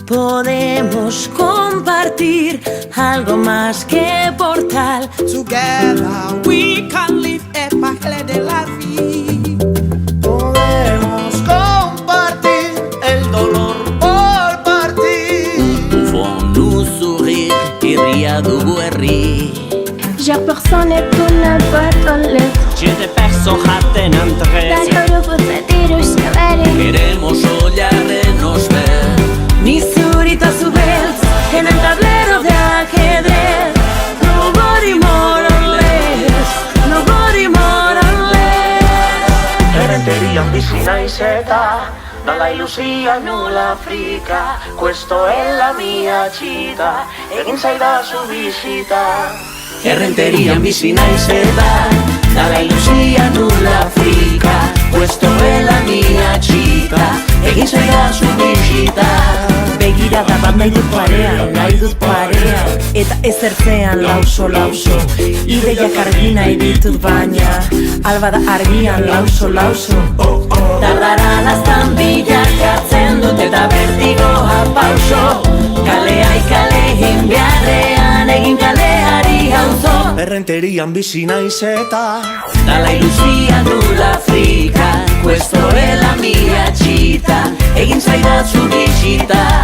podemos compartir algo más que portal. Together we can live et parler de la vie. Podemos compartir el dolor por partir. Pouvons-nous sourire et rire dugu herri. Jar personek tunne bartolle. Siete perso jaten antrez. Dar horuputzetir uskabari. Queremos ollarrenos ver. Ni zurita zu beltz en el tablero de ajedrez. Nobody more or less, nobody more or less. Errenterian bizi naiz eta dalla ilusia nulla frika. Questo è la mia città, egin zaidazu bisita. Errenterian bizi naiz eta dalla ilusia nulla frika. Questo è la mia città, egin zaidazu bisita. Begirada bat nahi dut parean, nahi dut parean. Eta ezertzean lauso, lauso. Ideiak argi nahi ditut baina albada argian lauso, lauso. Dardara laztan bilakatzen dut eta bertigoa pauso. Kalea ikale egin beharrean egin kaleari hauzo. Errenterian bizi naiz eta Dalla ilusia nulla frika. Questo è la mia città, egin zaidazu bisita.